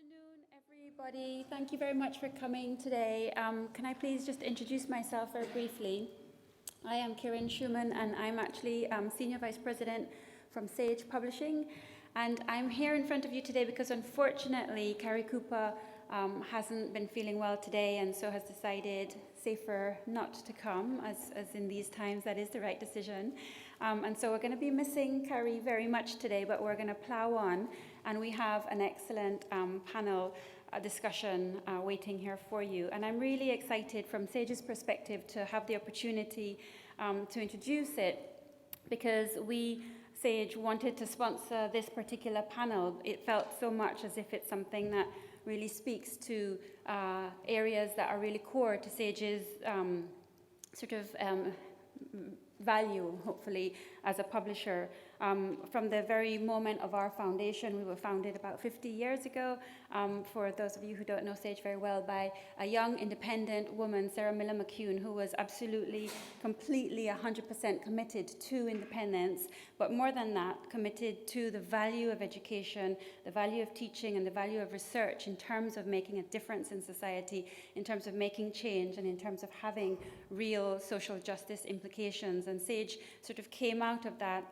afternoon, everybody. Thank you very much for coming today. Can I please just introduce myself very briefly? I am Kieran Schumann, and I'm actually Senior Vice President from Sage Publishing. And I'm here in front of you today because, unfortunately, Carrie Cooper hasn't been feeling well today, and so has decided safer not to come, as in these times, that is the right decision. And so we're going to be missing Carrie very much today, but we're going to plow on, and we have an excellent panel discussion waiting here for you. And I'm really excited from Sage's perspective to have the opportunity to introduce it, because we, Sage, wanted to sponsor this particular panel. It felt so much as if it's something that really speaks to areas that are really core to Sage's value, hopefully, as a publisher. From the very moment of our foundation, we were founded about 50 years ago, for those of you who don't know Sage very well, by a young independent woman, Sarah Miller McCune, who was absolutely, completely, 100% committed to independence, but more than that, committed to the value of education, the value of teaching, and the value of research in terms of making a difference in society, in terms of making change, and in terms of having real social justice implications. And Sage sort of came out of that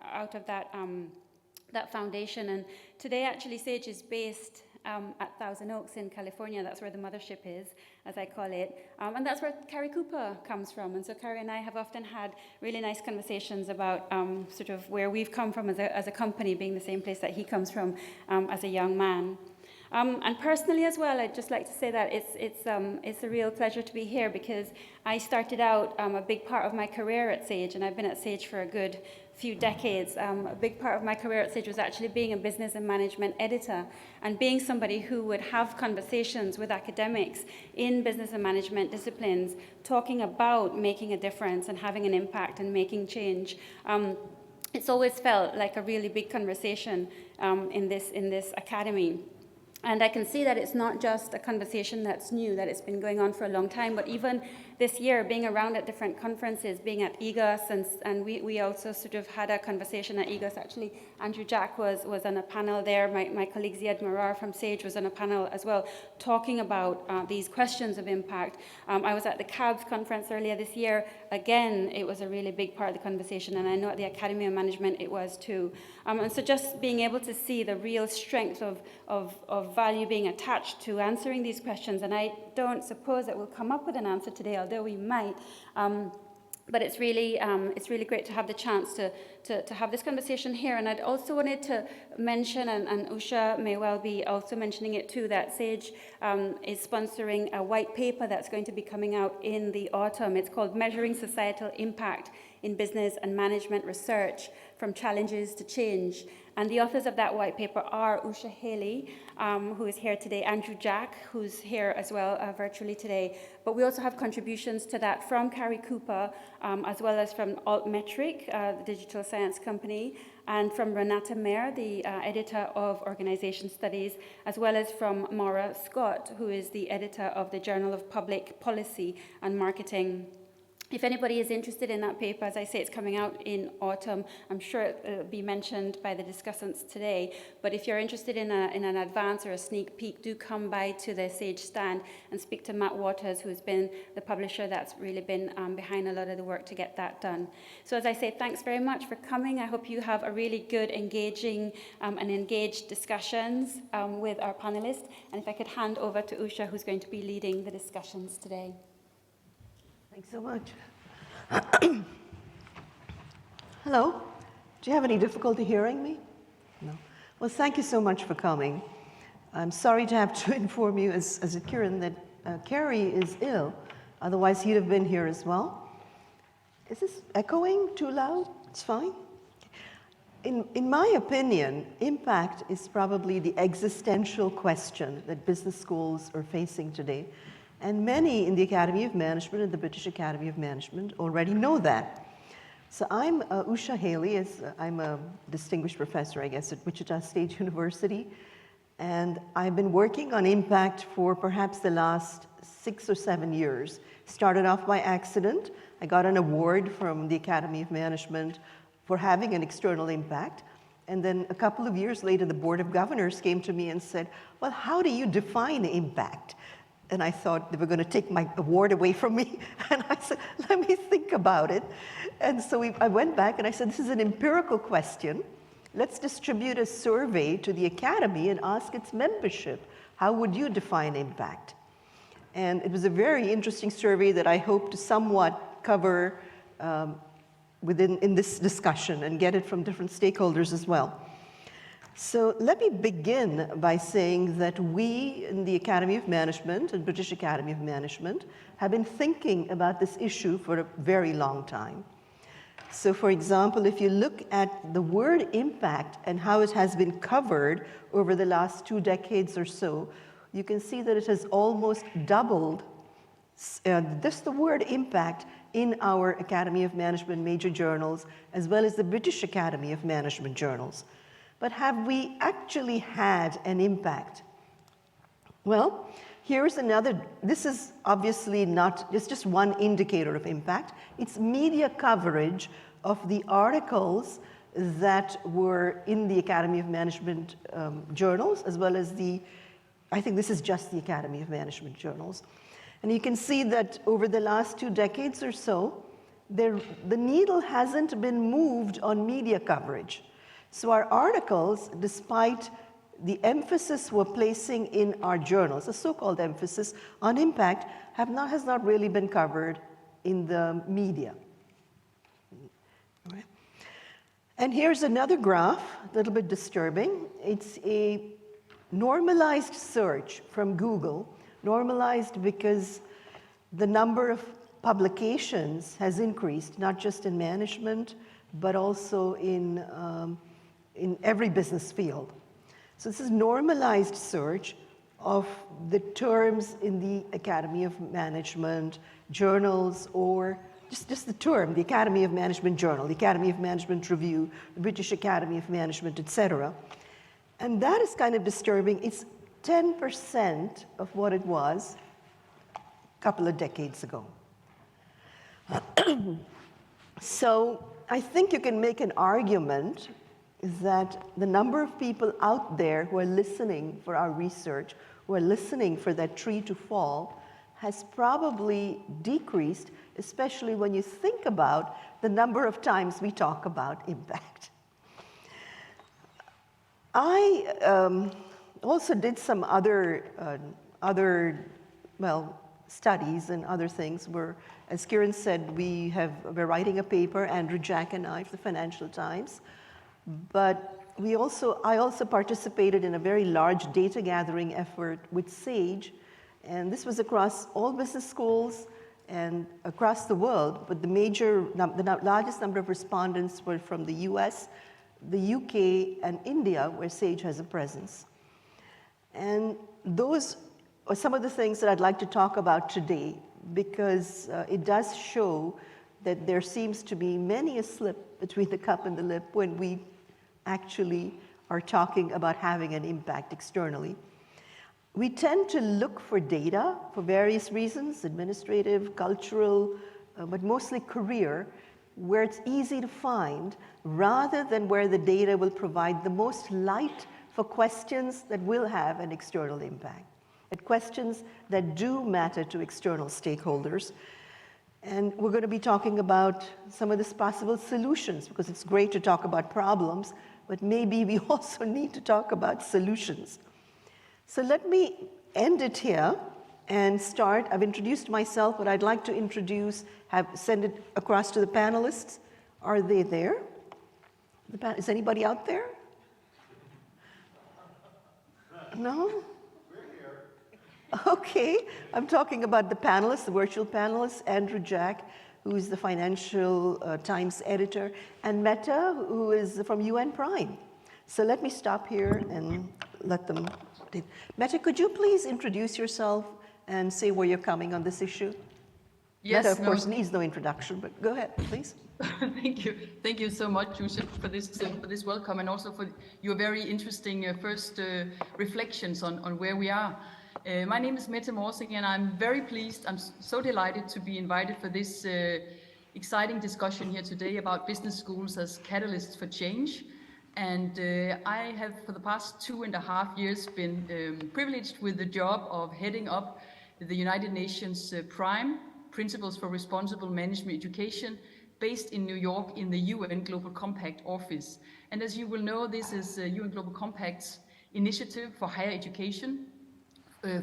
foundation. And today, actually, Sage is based at Thousand Oaks in California. That's where the mothership is, as I call it. And that's where Carrie Cooper comes from. And so Carrie and I have often had really nice conversations about sort of where we've come from as a company, being the same place that he comes from as a young man. And personally as well, I'd just like to say that it's a real pleasure to be here, because I started out a big part of my career at Sage, and I've been at Sage for a good few decades. A big part of my career at Sage was actually being a business and management editor, and being somebody who would have conversations with academics in business and management disciplines, talking about making a difference and having an impact and making change. It's always felt like a really big conversation in this academy. And I can see that it's not just a conversation that's new, that it's been going on for a long time, but even this year, being around at different conferences, being at EGOS, and we also sort of had a conversation at EGOS. Actually, Andrew Jack was on a panel there. My colleague Ziad Marar from Sage was on a panel as well, talking about these questions of impact. I was at the CABS conference earlier this year. Again, it was a really big part of the conversation, and I know at the Academy of Management it was too. And so just being able to see the real strength of value being attached to answering these questions, and I don't suppose that we'll come up with an answer today, although we might, but it's really great to have the chance to have this conversation here. And I'd also wanted to mention, and Usha may well be also mentioning it too, that Sage is sponsoring a white paper that's going to be coming out in the autumn. It's called Measuring Societal Impact in Business and Management Research, From Challenges to Change. And the authors of that white paper are Usha Haley, who is here today, Andrew Jack, who's here as well virtually today. But we also have contributions to that from Carrie Cooper, as well as from Altmetric, the digital science company, and from Renata Mayer, the editor of Organization Studies, as well as from Maura Scott, who is the editor of the Journal of Public Policy and Marketing. If anybody is interested in that paper, as I say, it's coming out in autumn. I'm sure it'll be mentioned by the discussants today. But if you're interested in an advance or a sneak peek, do come by to the Sage stand and speak to Matt Waters, who's been the publisher that's really been behind a lot of the work to get that done. So as I say, thanks very much for coming. I hope you have a really good, engaging and engaged discussions with our panelists. And if I could hand over to Usha, who's going to be leading the discussions today. Thanks so much. Hello. Do you have any difficulty hearing me? No. Well, thank you so much for coming. I'm sorry to have to inform you, as a Kieran, that Carrie is ill. Otherwise, he'd have been here as well. Is this echoing too loud? It's fine. In my opinion, impact is probably the existential question that business schools are facing today. And many in the Academy of Management and the British Academy of Management already know that. So I'm Usha Haley. I'm a distinguished professor, I guess, at Wichita State University. And I've been working on impact for perhaps the last 6 or 7 years. Started off by accident. I got an award from the Academy of Management for having an external impact. And then a couple of years later, the Board of Governors came to me and said, well, how do you define impact? And I thought they were going to take my award away from me. And I said, let me think about it. And so I went back and I said, this is an empirical question. Let's distribute a survey to the Academy and ask its membership, how would you define impact? And it was a very interesting survey that I hope to somewhat cover in this discussion and get it from different stakeholders as well. So let me begin by saying that we in the Academy of Management and British Academy of Management have been thinking about this issue for a very long time. So for example, if you look at the word impact and how it has been covered over the last 2 decades or so, you can see that it has almost doubled just the word impact in our Academy of Management major journals, as well as the British Academy of Management journals. But have we actually had an impact? Well, here's another, this is obviously not, it's just one indicator of impact. It's media coverage of the articles that were in the Academy of Management journals, as well as I think this is just the Academy of Management journals. And you can see that over the last 2 decades or so, the needle hasn't been moved on media coverage. So our articles, despite the emphasis we're placing in our journals, the so-called emphasis on impact, has not really been covered in the media. All right. And here's another graph, a little bit disturbing. It's a normalized search from Google, normalized because the number of publications has increased, not just in management, but also in every business field. So this is normalized search of the terms in the Academy of Management journals, or just the term, the Academy of Management Journal, the Academy of Management Review, the British Academy of Management, etc. And that is kind of disturbing. It's 10% of what it was a couple of decades ago. So I think you can make an argument that the number of people out there who are listening for our research, who are listening for that tree to fall, has probably decreased, especially when you think about the number of times we talk about impact. I also did some other studies and other things where, as Kieran said, we're writing a paper, Andrew, Jack, and I, for the Financial Times. But I also participated in a very large data gathering effort with SAGE, and this was across all business schools and across the world, but the largest number of respondents were from the US, the UK, and India, where SAGE has a presence. And those are some of the things that I'd like to talk about today, because it does show that there seems to be many a slip between the cup and the lip when we actually are talking about having an impact externally. We tend to look for data for various reasons, administrative, cultural, but mostly career, where it's easy to find, rather than where the data will provide the most light for questions that will have an external impact, at questions that do matter to external stakeholders. And we're going to be talking about some of the possible solutions, because it's great to talk about problems, but maybe we also need to talk about solutions. So let me end it here and start. I've introduced myself, but I'd like to send it across to the panelists. Are they there? Is anybody out there? No? Okay, I'm talking about the panelists, the virtual panelists, Andrew Jack, who is the Financial Times editor, and Mette, who is from UN Prime. So let me stop here and let them. Mette, could you please introduce yourself and say where you're coming on this issue? Yes. Mette, of course, needs no introduction, but go ahead, please. Thank you. Thank you so much, Usha, for this welcome, and also for your very interesting first reflections on where we are. My name is Mette Morsing, and I'm very pleased, I'm so delighted to be invited for this exciting discussion here today about business schools as catalysts for change. And I have, for the past 2.5 years, been privileged with the job of heading up the United Nations PRIME, Principles for Responsible Management Education, based in New York in the UN Global Compact office. And as you will know, this is UN Global Compact's initiative for higher education,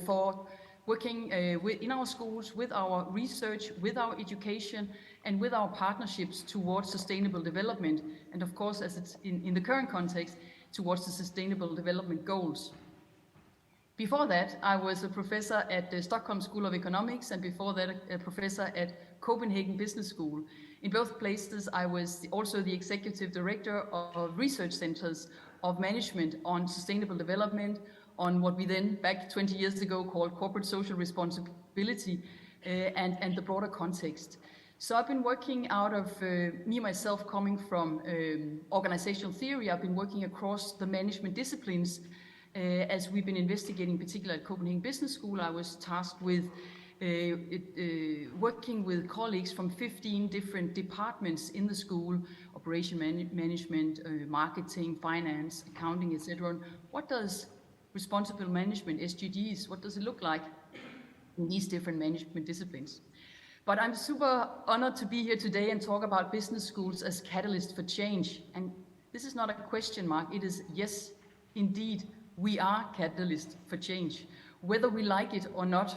for working in our schools, with our research, with our education, and with our partnerships towards sustainable development, and of course, as it's in the current context, towards the Sustainable Development Goals. Before that, I was a professor at the Stockholm School of Economics, and before that, a professor at Copenhagen Business School. In both places, I was also the executive director of research centers of management on sustainable development, on what we then, back 20 years ago, called corporate social responsibility, and the broader context. So I've been working out of, me myself coming from organizational theory, I've been working across the management disciplines. As we've been investigating, particularly at Copenhagen Business School, I was tasked with working with colleagues from 15 different departments in the school, operation management, marketing, finance, accounting, etc. What does responsible management, SDGs, what does it look like in these different management disciplines? But I'm super honored to be here today and talk about business schools as catalyst for change. And this is not a question mark, it is yes, indeed, we are catalyst for change. Whether we like it or not,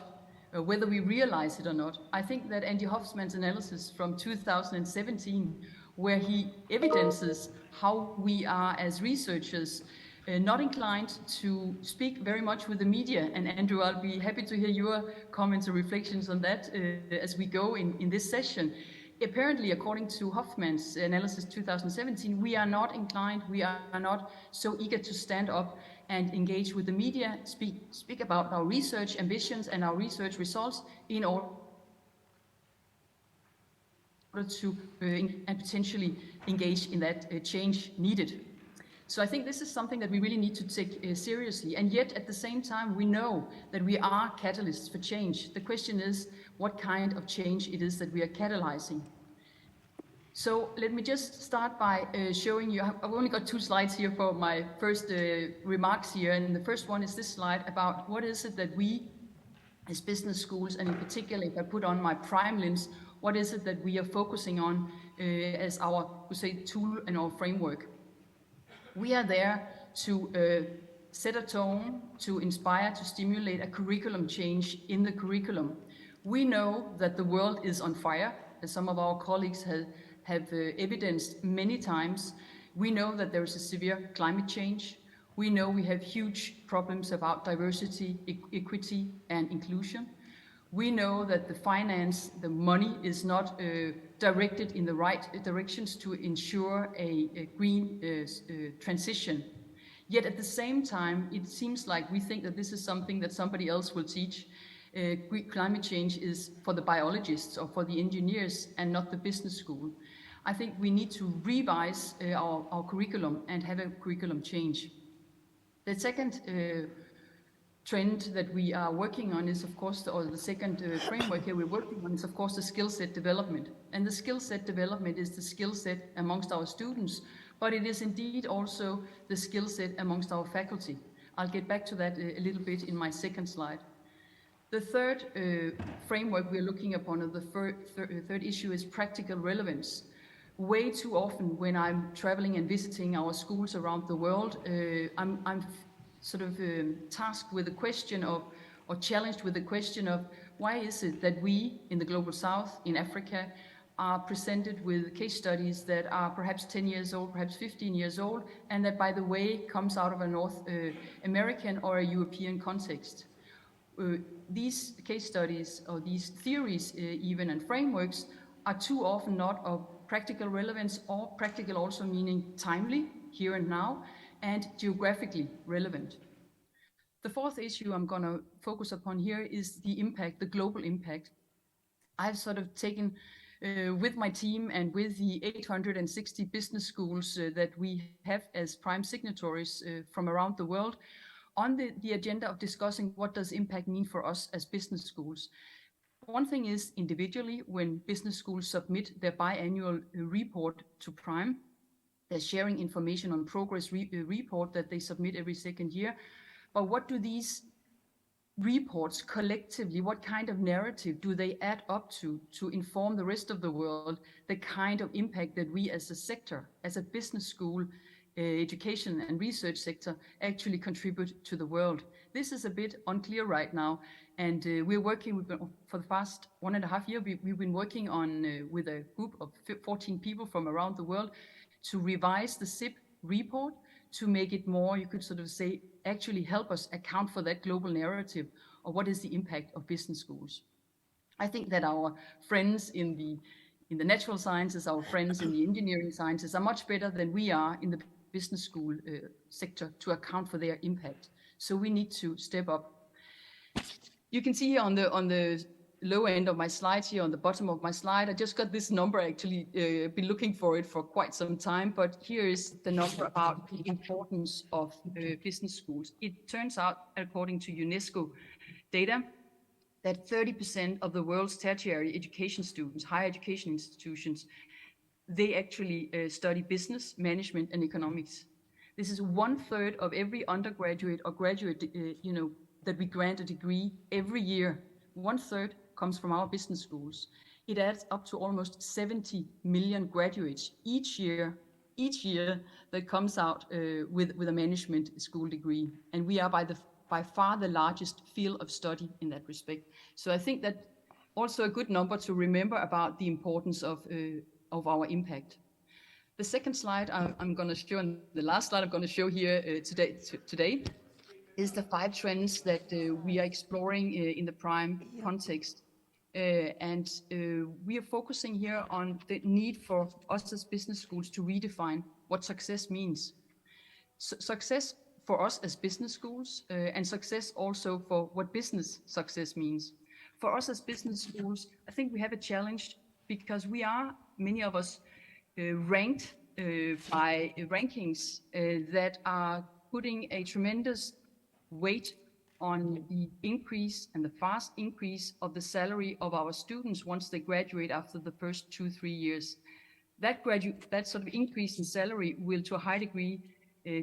whether we realize it or not, I think that Andy Hoffman's analysis from 2017, where he evidences how we are as researchers not inclined to speak very much with the media. And Andrew, I'll be happy to hear your comments or reflections on that as we go in this session. Apparently, according to Hoffman's analysis 2017, we are not inclined, we are not so eager to stand up and engage with the media, speak about our research ambitions and our research results in order to and potentially engage in that change needed. So I think this is something that we really need to take seriously. And yet, at the same time, we know that we are catalysts for change. The question is what kind of change it is that we are catalyzing. So let me just start by showing you, I've only got 2 slides here for my first remarks here. And the first one is this slide about what is it that we as business schools, and in particular, if I put on my prime lens, what is it that we are focusing on as our, we say, tool and our framework. We are there to set a tone, to inspire, to stimulate a curriculum change in the curriculum. We know that the world is on fire, as some of our colleagues have evidenced many times. We know that there is a severe climate change. We know we have huge problems about diversity, equity, and inclusion. We know that the finance, the money is not directed in the right directions to ensure a green transition. Yet at the same time, it seems like we think that this is something that somebody else will teach. Climate change is for the biologists or for the engineers and not the business school. I think we need to revise our curriculum and have a curriculum change. The second trend that we are working on is, of course, or the second framework here we're working on is, of course, the skill set development. And the skill set development is the skill set amongst our students, but it is indeed also the skill set amongst our faculty. I'll get back to that a little bit in my second slide. The third framework we're looking upon, or the third issue, is practical relevance. Way too often when I'm traveling and visiting our schools around the world, I'm sort of tasked with the question of, or challenged with the question of, why is it that we in the Global South, in Africa, are presented with case studies that are perhaps 10 years old, perhaps 15 years old, and that, by the way, comes out of a North American or a European context. These case studies, or these theories even, and frameworks, are too often not of practical relevance, or practical also meaning timely, here and now, and geographically relevant. The fourth issue I'm going to focus upon here is the impact, the global impact. I've sort of taken with my team and with the 860 business schools that we have as prime signatories from around the world on the agenda of discussing what does impact mean for us as business schools. One thing is individually when business schools submit their biannual report to Prime, They're sharing information on progress report that they submit every second year. But what do these reports collectively, what kind of narrative do they add up to inform the rest of the world the kind of impact that we as a sector, as a business school, education and research sector actually contribute to the world? This is a bit unclear right now, and we're working with, for the past 1.5 years, we've been working on with a group of 14 people from around the world to revise the SIP report to make it more, you could sort of say, actually help us account for that global narrative of what is the impact of business schools. I think that our friends in the natural sciences, our friends in the engineering sciences are much better than we are in the business school sector to account for their impact. So we need to step up. You can see here on the lower end of my slide here, on the bottom of my slide, I just got this number, actually been looking for it for quite some time, but here is the number about the importance of business schools. It turns out, according to UNESCO data, that 30% of the world's tertiary education students, higher education institutions, they actually study business, management, and economics. This is 1/3 of every undergraduate or graduate, that we grant a degree every year. 1/3 comes from our business schools. It adds up to almost 70 million graduates each year that comes out with a management school degree. And we are by far the largest field of study in that respect. So I think that also a good number to remember about the importance of our impact. The second slide I'm going to show, and the last slide I'm going to show here today is the 5 trends that we are exploring in the PRIME context. We are focusing here on the need for us as business schools to redefine what success means. Success for us as business schools, and success also for what business success means. For us as business schools, I think we have a challenge because we are, many of us, ranked by rankings that are putting a tremendous weight on the increase and the fast increase of the salary of our students once they graduate after the first 2-3 years. That sort of increase in salary will, to a high degree,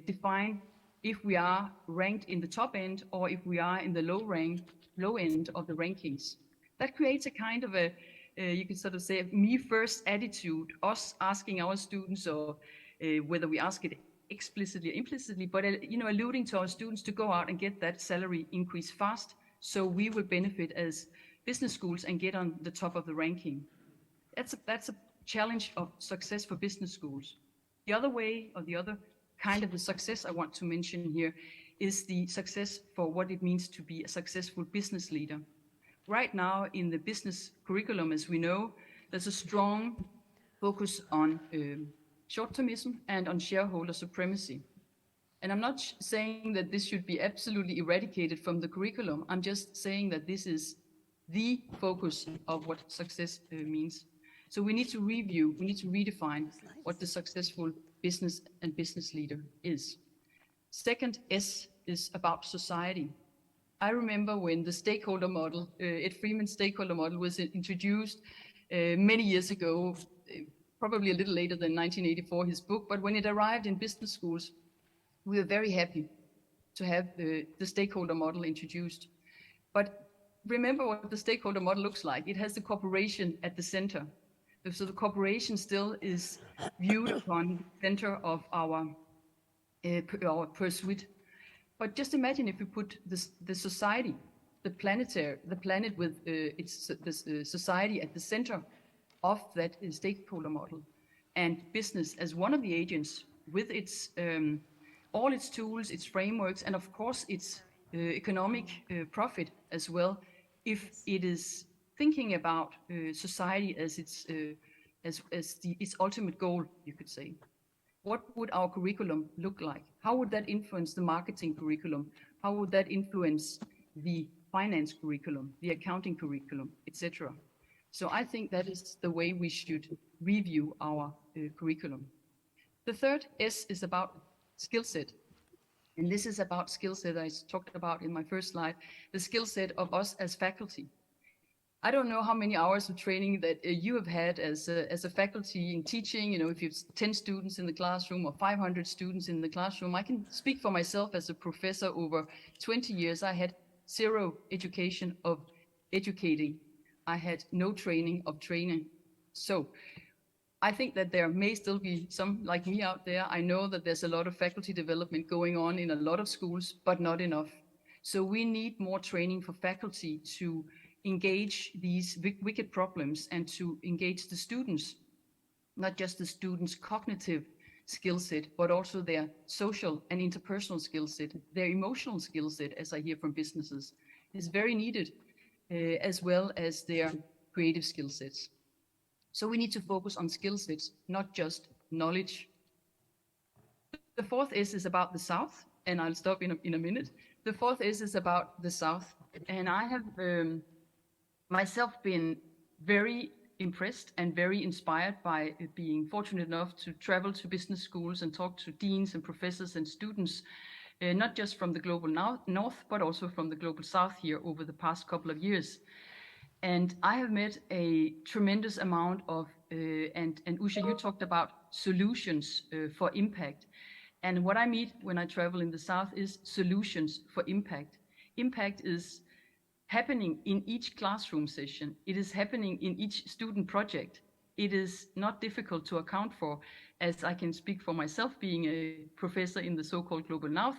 define if we are ranked in the top end or if we are in the low end of the rankings. That creates a kind of you could sort of say, me first attitude, us asking our students, or whether we ask it explicitly or implicitly, but alluding to our students to go out and get that salary increase fast, so we will benefit as business schools and get on the top of the ranking. That's a challenge of success for business schools. The other way, or the other kind of the success I want to mention here, is the success for what it means to be a successful business leader. Right now in the business curriculum, as we know, there's a strong focus on short-termism and on shareholder supremacy. And I'm not saying that this should be absolutely eradicated from the curriculum. I'm just saying that this is the focus of what success means. So we need to review, we need to redefine what the successful business and business leader is. Second S is about society. I remember when the stakeholder model, Ed Freeman's stakeholder model, was introduced many years ago, probably a little later than 1984, his book, but when it arrived in business schools, we were very happy to have the stakeholder model introduced. But remember what the stakeholder model looks like. It has the corporation at the center. So the corporation still is viewed upon the center of our pursuit. But just imagine if we put the society, the planet with the society at the center of that stakeholder model, and business as one of the agents with its all its tools, its frameworks, and of course its economic profit as well. If it is thinking about society as its ultimate goal, you could say. What would our curriculum look like? How would that influence the marketing curriculum? How would that influence the finance curriculum, the accounting curriculum, etc.? So I think that is the way we should review our curriculum. The third S is about skill set. And this is about skill set I talked about in my first slide, the skill set of us as faculty. I don't know how many hours of training that you have had as a faculty in teaching. You know, if you have 10 students in the classroom or 500 students in the classroom. I can speak for myself as a professor over 20 years. I had zero education of educating. I had no training of training. So I think that there may still be some like me out there. I know that there's a lot of faculty development going on in a lot of schools, but not enough. So we need more training for faculty to engage these wicked problems and to engage the students, not just the students' cognitive skill set, but also their social and interpersonal skill set, their emotional skill set, as I hear from businesses, is very needed, as well as their creative skill sets. So we need to focus on skill sets, not just knowledge. The fourth is about the South, and I'll stop in a minute. The fourth is about the South, and I have myself been very impressed and very inspired by being fortunate enough to travel to business schools and talk to deans and professors and students, not just from the global north, but also from the global south here over the past couple of years. And I have met a tremendous amount of, and Usha, you talked about solutions for impact. And what I meet when I travel in the South is solutions for impact. Impact is happening in each classroom session. It is happening in each student project. It is not difficult to account for, as I can speak for myself being a professor in the so-called global north,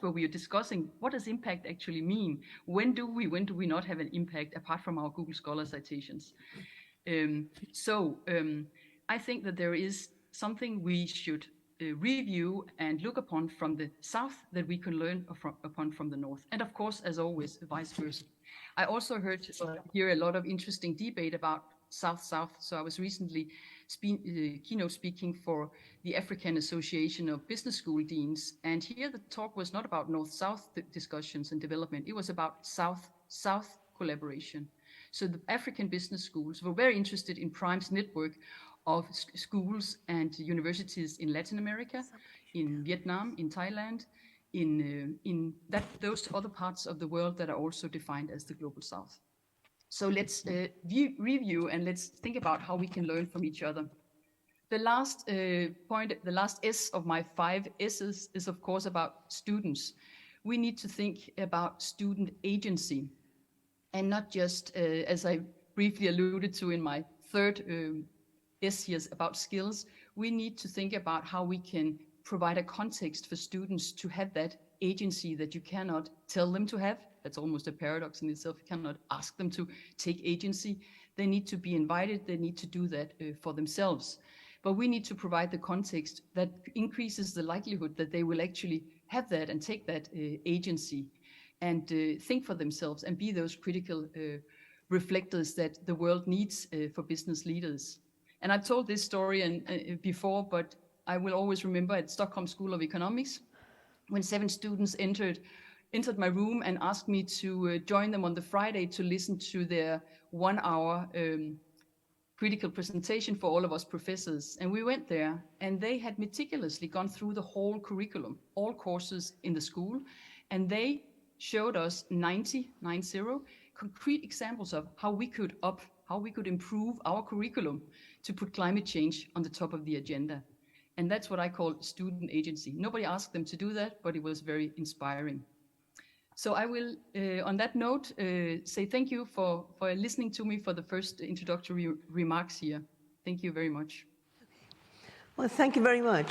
where we are discussing what does impact actually mean? When do we not have an impact apart from our Google Scholar citations? I think that there is something we should review and look upon from the South that we can learn upon from the North. And of course, as always, vice versa. I also heard here a lot of interesting debate about South-South. So I was recently keynote speaking for the African Association of Business School Deans. And here the talk was not about North-South discussions and development. It was about South-South collaboration. So the African business schools were very interested in PRIME's network of schools and universities in Latin America, in Vietnam, in Thailand, in those other parts of the world that are also defined as the Global South. So let's review and let's think about how we can learn from each other. The last point, the last S of my 5 S's is of course about students. We need to think about student agency and not just, as I briefly alluded to in my third S here about skills, we need to think about how we can provide a context for students to have that agency that you cannot tell them to have. That's almost a paradox in itself. You cannot ask them to take agency. They need to be invited. They need to do that for themselves. But we need to provide the context that increases the likelihood that they will actually have that and take that agency and think for themselves and be those critical reflectors that the world needs for business leaders. And I've told this story before, but I will always remember at Stockholm School of Economics, when 7 students entered my room and asked me to join them on the Friday to listen to their 1-hour critical presentation for all of us professors. And we went there, and they had meticulously gone through the whole curriculum, all courses in the school, and they showed us 90 concrete examples of how we could improve our curriculum to put climate change on the top of the agenda. And that's what I call student agency. Nobody asked them to do that, but it was very inspiring. So I will, on that note, say thank you for listening to me for the first introductory remarks here. Thank you very much. Well, thank you very much.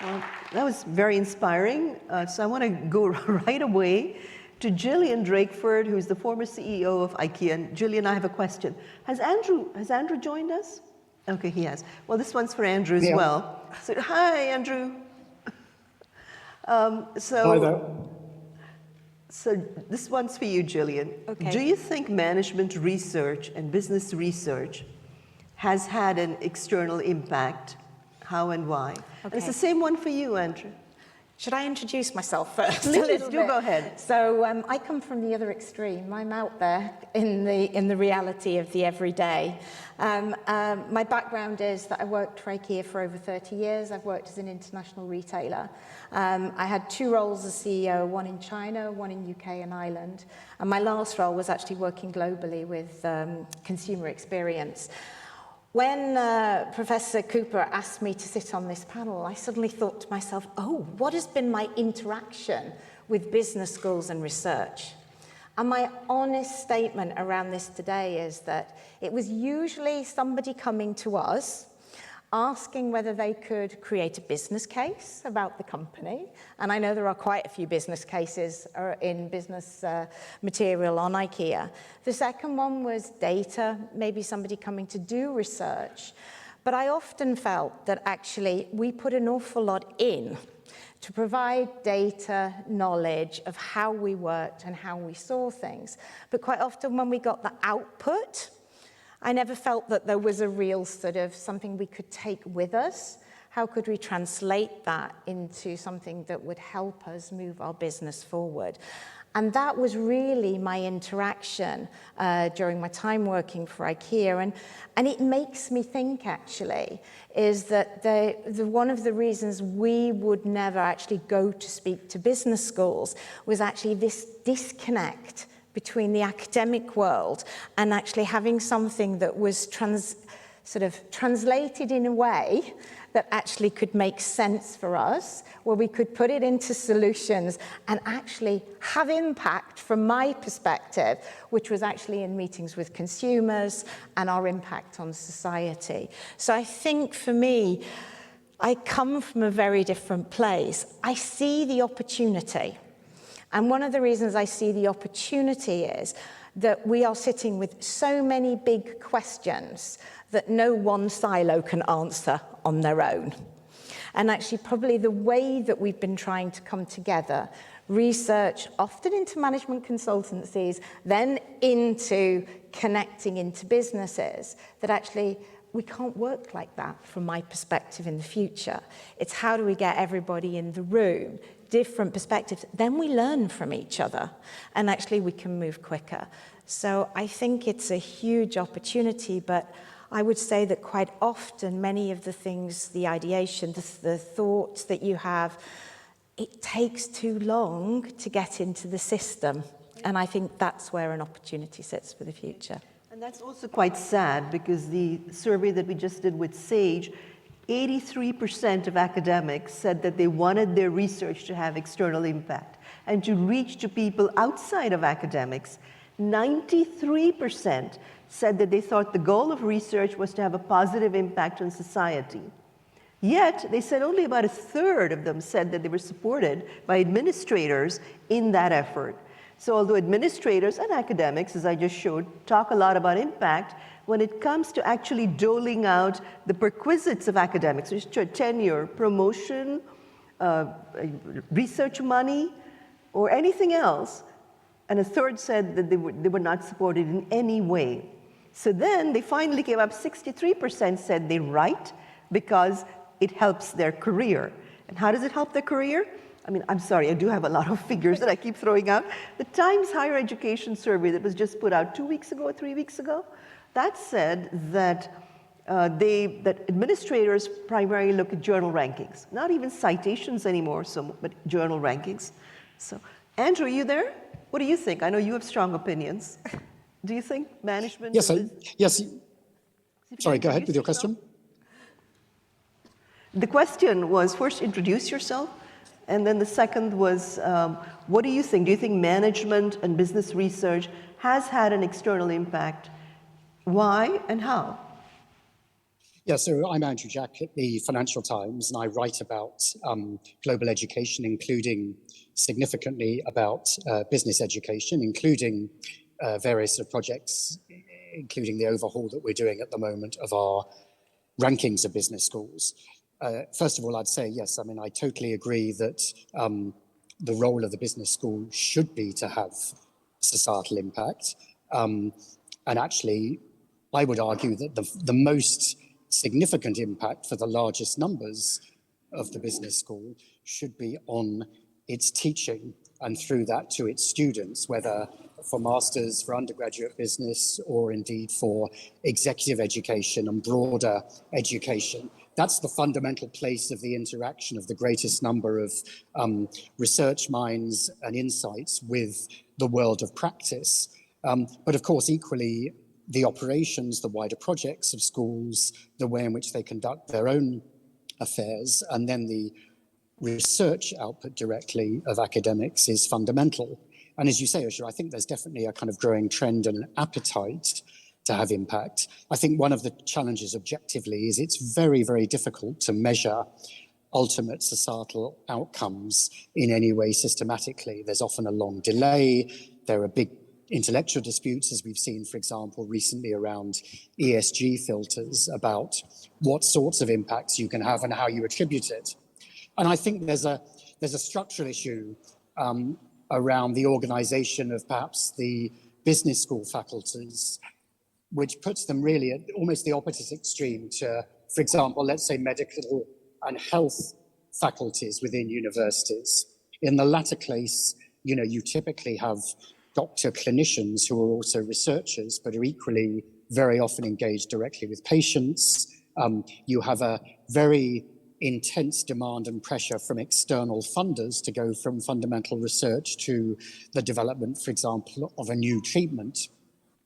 Well, that was very inspiring. So I want to go right away to Gillian Drakeford, who's the former CEO of Ikea. And Gillian, I have a question. Has Andrew joined us? Okay, he has. Well, this one's for Andrew as well. So, hi, Andrew. Hi there. So this one's for you, Gillian. Okay. Do you think management research and business research has had an external impact? How and why? Okay. And it's the same one for you, Andrew. Should I introduce myself first? Please, do go ahead. So I come from the other extreme. I'm out there in the reality of the everyday. My background is that I worked for Ikea for over 30 years. I've worked as an international retailer. I had 2 roles as CEO, one in China, one in UK and Ireland. And my last role was actually working globally with consumer experience. When Professor Cooper asked me to sit on this panel, I suddenly thought to myself, oh, what has been my interaction with business schools and research? And my honest statement around this today is that it was usually somebody coming to us asking whether they could create a business case about the company. And I know there are quite a few business cases in business material on Ikea. The second one was data, maybe somebody coming to do research. But I often felt that actually we put an awful lot in to provide data, knowledge of how we worked and how we saw things. But quite often when we got the output, I never felt that there was a real sort of something we could take with us. How could we translate that into something that would help us move our business forward? And that was really my interaction during my time working for Ikea. And it makes me think, actually, is that one of the reasons we would never actually go to speak to business schools was actually this disconnect between the academic world and actually having something that was translated in a way that actually could make sense for us, where we could put it into solutions and actually have impact from my perspective, which was actually in meetings with consumers and our impact on society. So I think for me, I come from a very different place. I see the opportunity. And one of the reasons I see the opportunity is that we are sitting with so many big questions that no one silo can answer on their own. And actually, probably the way that we've been trying to come together, research, often into management consultancies, then into connecting into businesses, that actually we can't work like that from my perspective in the future. It's how do we get everybody in the room, different perspectives, then we learn from each other, and actually we can move quicker. So I think it's a huge opportunity, but I would say that quite often many of the things, the ideation, the thoughts that you have, it takes too long to get into the system. And I think that's where an opportunity sits for the future. And that's also quite sad, because the survey that we just did with SAGE, 83% of academics said that they wanted their research to have external impact and to reach to people outside of academics. 93% said that they thought the goal of research was to have a positive impact on society. Yet, they said only about a third of them said that they were supported by administrators in that effort. So although administrators and academics, as I just showed, talk a lot about impact, when it comes to actually doling out the perquisites of academics, which are tenure, promotion, research money, or anything else, and a third said that they were not supported in any way. So then they finally came up, 63% said they write because it helps their career. And how does it help their career? I mean, I'm sorry, I do have a lot of figures that I keep throwing out. The Times Higher Education survey that was just put out 2 weeks ago or 3 weeks ago, that said that that administrators primarily look at journal rankings, not even citations anymore, but journal rankings. So, Andrew, are you there? What do you think? I know you have strong opinions. Do you think management? Yes. Sorry, go ahead with your question. The question was, first, introduce yourself. And then the second was, what do you think? Do you think management and business research has had an external impact? Why and how? Yeah, so I'm Andrew Jack at the Financial Times, and I write about global education, including significantly about business education, including various sort of projects, including the overhaul that we're doing at the moment of our rankings of business schools. First of all, I'd say, yes, I mean, I totally agree that the role of the business school should be to have societal impact. And actually, I would argue that the most significant impact for the largest numbers of the business school should be on its teaching, and through that to its students, whether for masters, for undergraduate business, or indeed for executive education and broader education. That's the fundamental place of the interaction of the greatest number of research minds and insights with the world of practice. But of course, equally, the operations, the wider projects of schools, the way in which they conduct their own affairs, and then the research output directly of academics is fundamental. And as you say, Usha, I think there's definitely a kind of growing trend and an appetite to have impact. I think one of the challenges objectively is it's very, very difficult to measure ultimate societal outcomes in any way systematically. There's often a long delay. There are big intellectual disputes, as we've seen, for example, recently around ESG filters about what sorts of impacts you can have and how you attribute it. And I think there's a structural issue around the organization of perhaps the business school faculties, which puts them really at almost the opposite extreme to, for example, let's say medical and health faculties within universities. In the latter case, you typically have doctor clinicians who are also researchers, but are equally very often engaged directly with patients. You have a very intense demand and pressure from external funders to go from fundamental research to the development, for example, of a new treatment.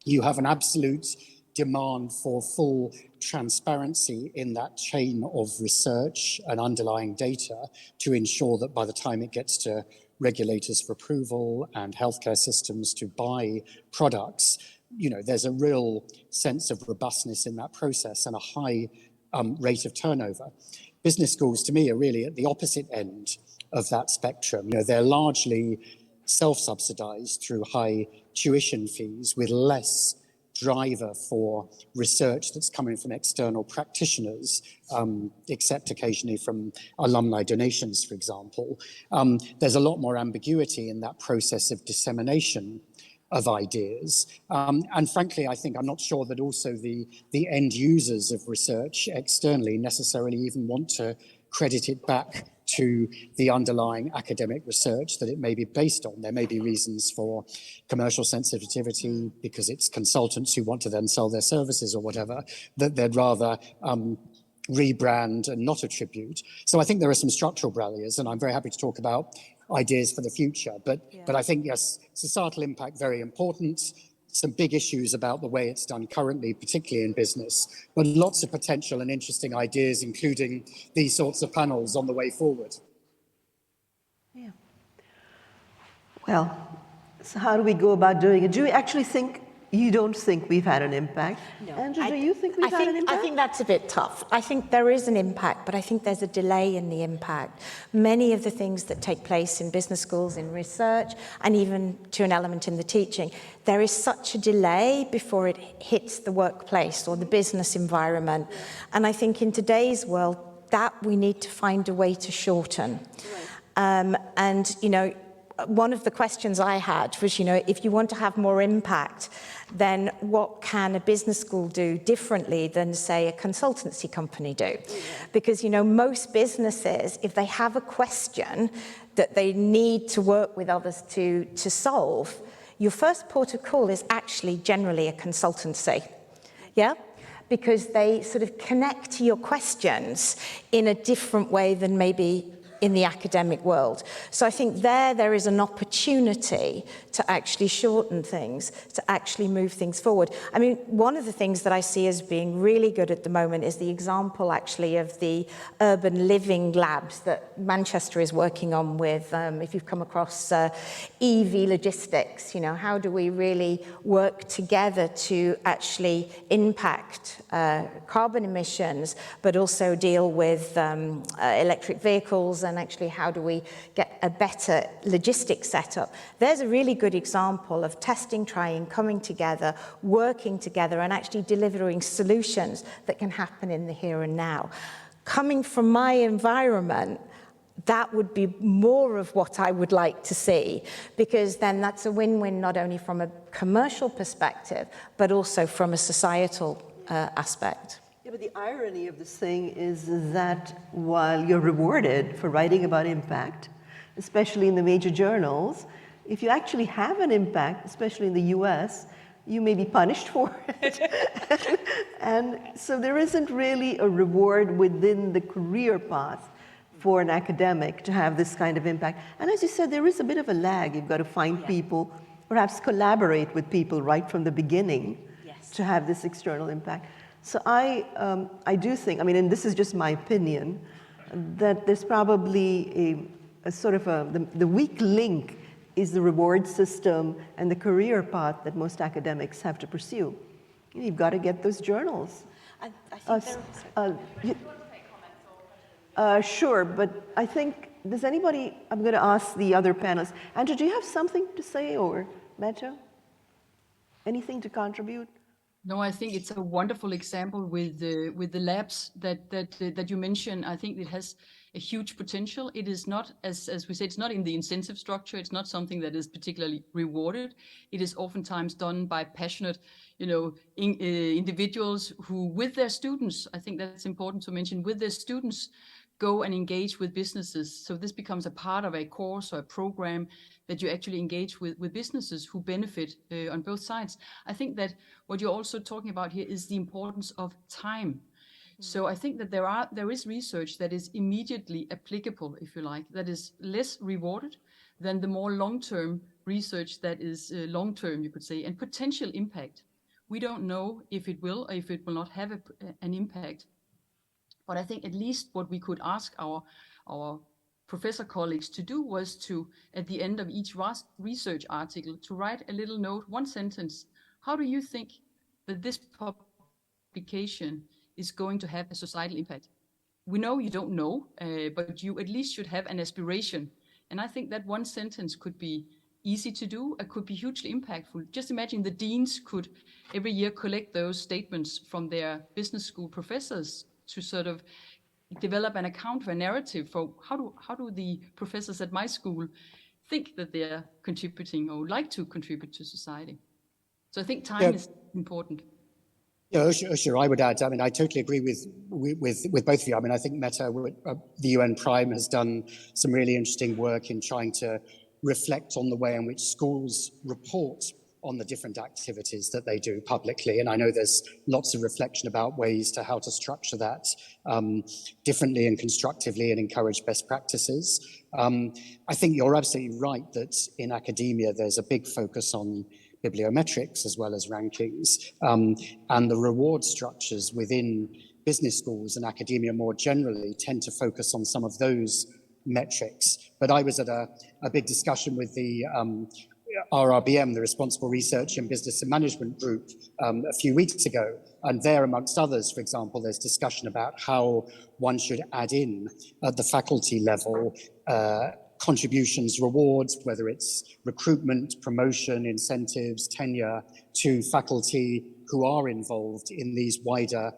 You have an absolute demand for full transparency in that chain of research and underlying data to ensure that by the time it gets to regulators for approval and healthcare systems to buy products, there's a real sense of robustness in that process and a high rate of turnover. Business schools, to me, are really at the opposite end of that spectrum. They're largely self-subsidized through high tuition fees with less driver for research that's coming from external practitioners, except occasionally from alumni donations, for example. There's a lot more ambiguity in that process of dissemination of ideas. And frankly, I think I'm not sure that also the end users of research externally necessarily even want to credit it back to the underlying academic research that it may be based on. There may be reasons for commercial sensitivity because it's consultants who want to then sell their services or whatever, that they'd rather rebrand and not attribute. So I think there are some structural barriers, and I'm very happy to talk about ideas for the future. But I think, yes, societal impact, very important. Some big issues about the way it's done currently, particularly in business, but lots of potential and interesting ideas, including these sorts of panels on the way forward. Yeah. Well, so how do we go about doing it? Do we actually think, you don't think we've had an impact? No. Andrew, do you think we've had an impact? I think that's a bit tough. I think there is an impact, but I think there's a delay in the impact. Many of the things that take place in business schools, in research, and even to an element in the teaching, there is such a delay before it hits the workplace or the business environment. And I think in today's world, that we need to find a way to shorten. And, one of the questions I had was, if you want to have more impact, then what can a business school do differently than, say, a consultancy company do? Because, most businesses, if they have a question that they need to work with others to solve, your first port of call is actually generally a consultancy. Yeah? Because they sort of connect to your questions in a different way than maybe in the academic world. So I think there is an opportunity to actually shorten things, to actually move things forward. I mean, one of the things that I see as being really good at the moment is the example actually of the urban living labs that Manchester is working on with, if you've come across EV logistics, how do we really work together to actually impact carbon emissions, but also deal with electric vehicles, and actually how do we get a better logistics setup. There's a really good example of testing, trying, coming together, working together, and actually delivering solutions that can happen in the here and now. Coming from my environment, that would be more of what I would like to see, because then that's a win-win not only from a commercial perspective, but also from a societal aspect. Yeah, but the irony of this thing is that while you're rewarded for writing about impact, especially in the major journals, if you actually have an impact, especially in the US, you may be punished for it. And so there isn't really a reward within the career path for an academic to have this kind of impact. And as you said, there is a bit of a lag. You've got to find people, perhaps collaborate with people right from the beginning to have this external impact. So I do think, I mean, and this is just my opinion, that there's probably a sort of the weak link is the reward system and the career path that most academics have to pursue. You've got to get those journals. I think Sure, but I think, does anybody, I'm going to ask the other panelists. Andrew, do you have something to say, or Mette? Anything to contribute? No, I think it's a wonderful example with the labs that you mentioned. I think it has a huge potential. It is not, as we said, it's not in the incentive structure. It's not something that is particularly rewarded. It is oftentimes done by passionate, individuals who, with their students, I think that's important to mention, with their students, go and engage with businesses. So this becomes a part of a course or a program that you actually engage with businesses who benefit on both sides. I think that what you're also talking about here is the importance of time. So I think that there is research that is immediately applicable, if you like, that is less rewarded than the more long-term research that is long-term, you could say, and potential impact. We don't know if it will or if it will not have an impact. But I think at least what we could ask our professor colleagues to do was to, at the end of each research article, to write a little note, one sentence. How do you think that this publication is going to have a societal impact? We know you don't know, but you at least should have an aspiration. And I think that one sentence could be easy to do. It could be hugely impactful. Just imagine the deans could every year collect those statements from their business school professors to sort of develop an account of a narrative for how do the professors at my school think that they're contributing or like to contribute to society. So I think time is important. Yeah, Usha, I would add, I mean, I totally agree with both of you. I mean, I think Mette, the UN Prime, has done some really interesting work in trying to reflect on the way in which schools report on the different activities that they do publicly. And I know there's lots of reflection about ways to how to structure that differently and constructively and encourage best practices. I think you're absolutely right that in academia, there's a big focus on bibliometrics as well as rankings, and the reward structures within business schools and academia more generally tend to focus on some of those metrics. But I was at a big discussion with the RRBM, the Responsible Research and Business and Management Group, a few weeks ago. And there, amongst others, for example, there's discussion about how one should add in at the faculty level contributions, rewards, whether it's recruitment, promotion, incentives, tenure to faculty who are involved in these wider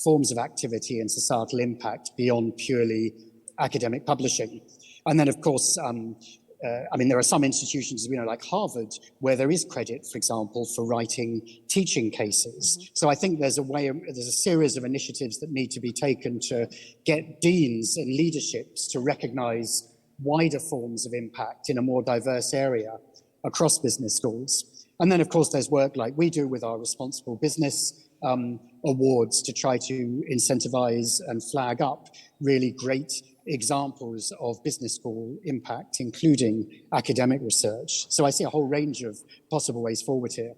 forms of activity and societal impact beyond purely academic publishing. And then, of course, I mean, there are some institutions, like Harvard, where there is credit, for example, for writing teaching cases. Mm-hmm. So I think there's a series of initiatives that need to be taken to get deans and leaderships to recognize wider forms of impact in a more diverse area across business schools. And then, of course, there's work like we do with our Responsible Business awards to try to incentivize and flag up really great examples of business school impact, including academic research. So I see a whole range of possible ways forward here.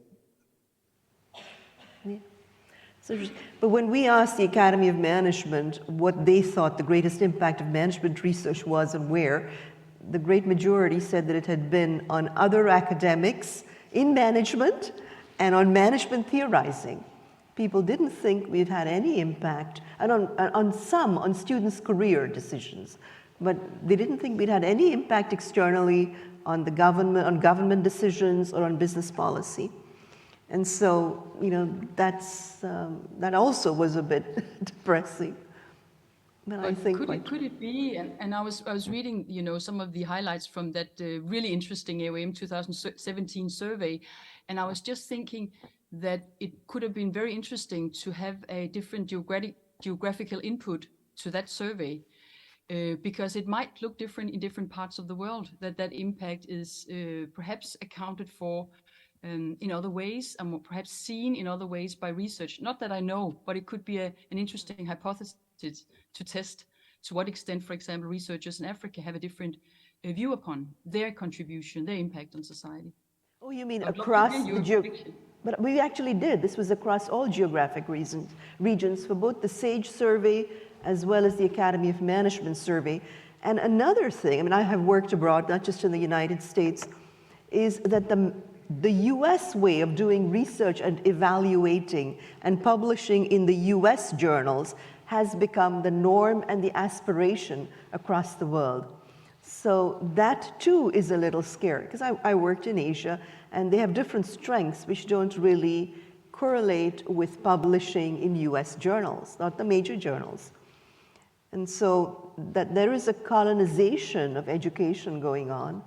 Yeah. But when we asked the Academy of Management what they thought the greatest impact of management research was and where, the great majority said that it had been on other academics in management and on management theorizing. People didn't think we'd had any impact, and on students' career decisions, but they didn't think we'd had any impact externally on the government, on government decisions or on business policy. And so, that also was a bit depressing. But I think could it be? And I was reading, some of the highlights from that really interesting AOM 2017 survey, and I was just thinking that it could have been very interesting to have a different geographical input to that survey, because it might look different in different parts of the world, that impact is perhaps accounted for in other ways, and perhaps seen in other ways by research. Not that I know, but it could be an interesting hypothesis to test to what extent, for example, researchers in Africa have a different view upon their contribution, their impact on society. Oh, you mean I'd love to across hear the your prediction. But we actually did. This was across all geographic regions for both the SAGE survey as well as the Academy of Management survey. And another thing, I mean, I have worked abroad, not just in the United States, is that the US way of doing research and evaluating and publishing in the US journals has become the norm and the aspiration across the world. So that too is a little scary, because I worked in Asia, and they have different strengths which don't really correlate with publishing in US journals, not the major journals. And so that there is a colonization of education going on,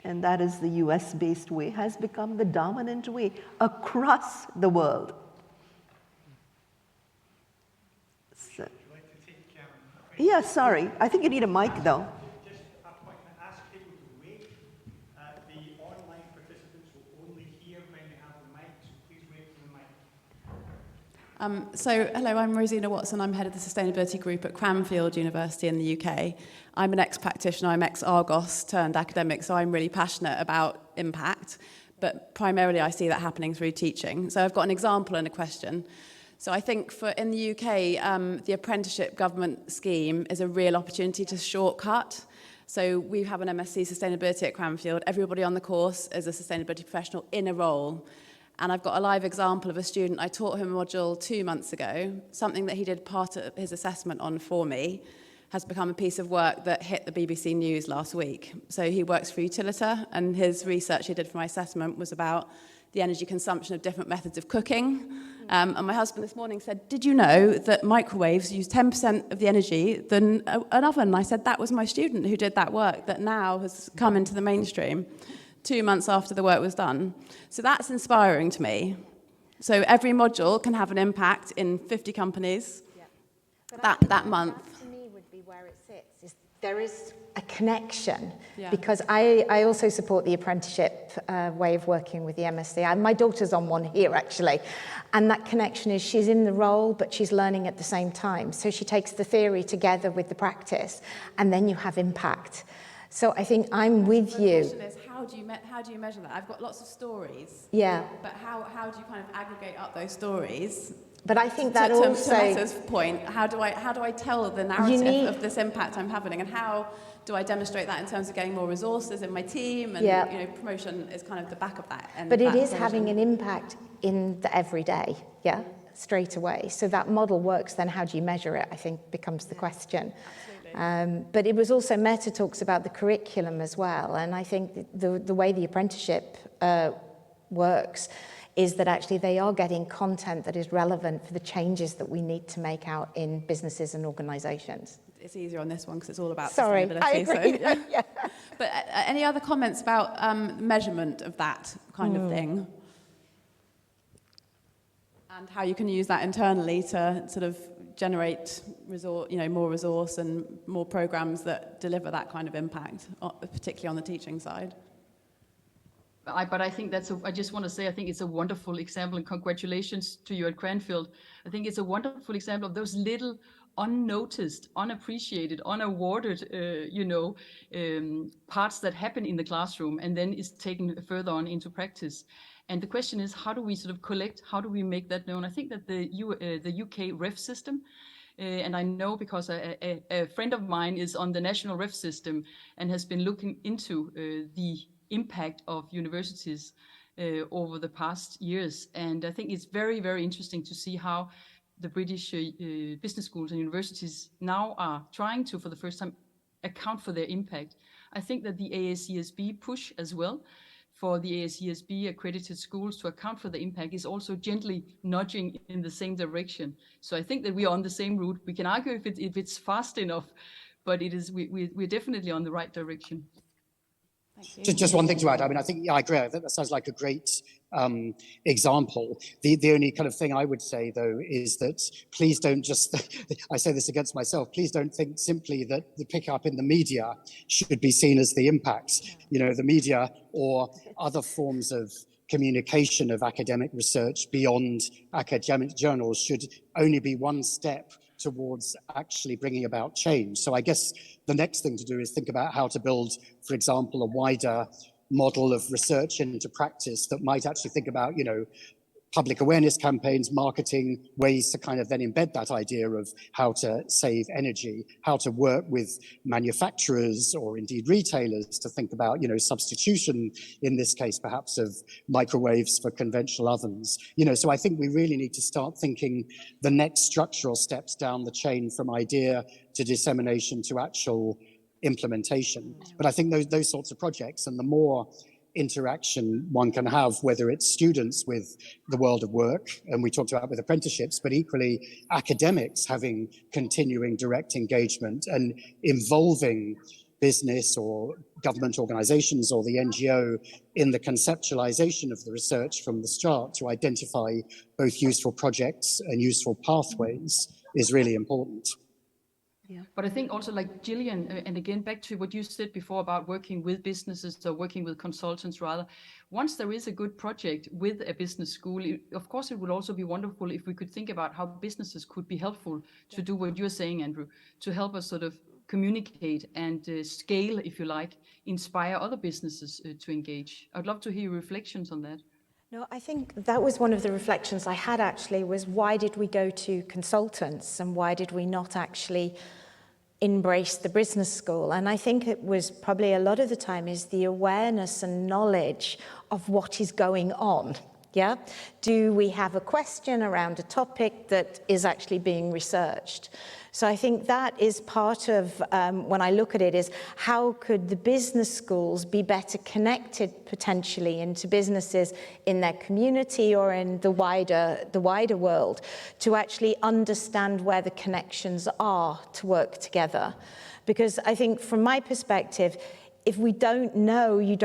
and that is the US-based way, has become the dominant way across the world. So, yeah, sorry. I think you need a mic, though. Just a point, ask people to wait. The online participants will only hear when they have the mic, so please wait for the mic. So, hello, I'm Rosina Watson. I'm head of the Sustainability Group at Cranfield University in the UK. I'm an ex-practitioner, I'm ex-Argos turned academic, so I'm really passionate about impact, but primarily I see that happening through teaching. So I've got an example and a question. So I think in the UK, the apprenticeship government scheme is a real opportunity to shortcut. So we have an MSc Sustainability at Cranfield. Everybody on the course is a sustainability professional in a role. And I've got a live example of a student. I taught him a module 2 months ago. Something that he did part of his assessment on for me has become a piece of work that hit the BBC News last week. So he works for Utilita, and his research he did for my assessment was about the energy consumption of different methods of cooking. And my husband this morning said, did you know that microwaves use 10% of the energy than an oven? And I said, that was my student who did that work that now has come into the mainstream 2 months after the work was done. So that's inspiring to me. So every module can have an impact in 50 companies that month. That to me would be where it sits. There is a connection, Yeah. because I also support the apprenticeship way of working with the MSc. My daughter's on one here, actually. And that connection is she's in the role, but she's learning at the same time. So she takes the theory together with the practice, and then you have impact. So I think I'm with you. The question is, how do you measure that? I've got lots of stories. Yeah. But how do you kind of aggregate up those stories? But I think that to also... Mette's point, how do I tell the narrative of this impact I'm having, and how do I demonstrate that in terms of getting more resources in my team, and promotion is kind of the back of that. But it is having an impact in the everyday, straight away. So that model works, then how do you measure it, I think, becomes the question. But it was also, Mette talks about the curriculum as well, and I think the way the apprenticeship works is that actually they are getting content that is relevant for the changes that we need to make out in businesses and organisations. It's easier on this one because it's all about I sustainability. agree. So, yeah. But any other comments about measurement of that kind of thing? And how you can use that internally to sort of generate more resource and more programs that deliver that kind of impact, particularly on the teaching side. But I think I just want to say, I think it's a wonderful example, and congratulations to you at Cranfield. I think it's a wonderful example of those little unnoticed, unappreciated, unawarded, parts that happen in the classroom and then is taken further on into practice. And the question is, how do we sort of collect, how do we make that known? I think that the UK REF system, and I know because a friend of mine is on the national REF system and has been looking into the impact of universities over the past years. And I think it's very, very interesting to see how the British business schools and universities now are trying to, for the first time, account for their impact. I think that the AACSB push as well for the AACSB accredited schools to account for the impact is also gently nudging in the same direction. So I think that we are on the same route. We can argue if it's fast enough, but we're definitely on the right direction. Just one thing to add. I mean, I think, yeah, I agree. I think that sounds like a great example. The only kind of thing I would say, though, is that please don't just, I say this against myself, please don't think simply that the pickup in the media should be seen as the impact. You know, the media or other forms of communication of academic research beyond academic journals should only be one step towards actually bringing about change. So I guess the next thing to do is think about how to build, for example, a wider model of research into practice that might actually think about, you know, public awareness campaigns, marketing, ways to kind of then embed that idea of how to save energy, how to work with manufacturers or indeed retailers to think about, you know, substitution, in this case, perhaps of microwaves for conventional ovens. You know, so I think we really need to start thinking the next structural steps down the chain from idea to dissemination to actual implementation. But I think those sorts of projects, and the more interaction one can have, whether it's students with the world of work, and we talked about with apprenticeships, but equally academics having continuing direct engagement and involving business or government organizations or the NGO in the conceptualization of the research from the start to identify both useful projects and useful pathways is really important. Yeah. But I think also, like Gillian, and again, back to what you said before about working with businesses or working with consultants rather, once there is a good project with a business school, of course, it would also be wonderful if we could think about how businesses could be helpful to do what you're saying, Andrew, to help us sort of communicate and scale, if you like, inspire other businesses to engage. I'd love to hear your reflections on that. No, I think that was one of the reflections I had actually, was why did we go to consultants and why did we not actually embrace the business school? And I think it was probably a lot of the time is the awareness and knowledge of what is going on. Yeah. Do we have a question around a topic that is actually being researched? So I think that is part of, when I look at it, is how could the business schools be better connected potentially into businesses in their community or in the wider world to actually understand where the connections are to work together. Because I think from my perspective, if we don't know, you're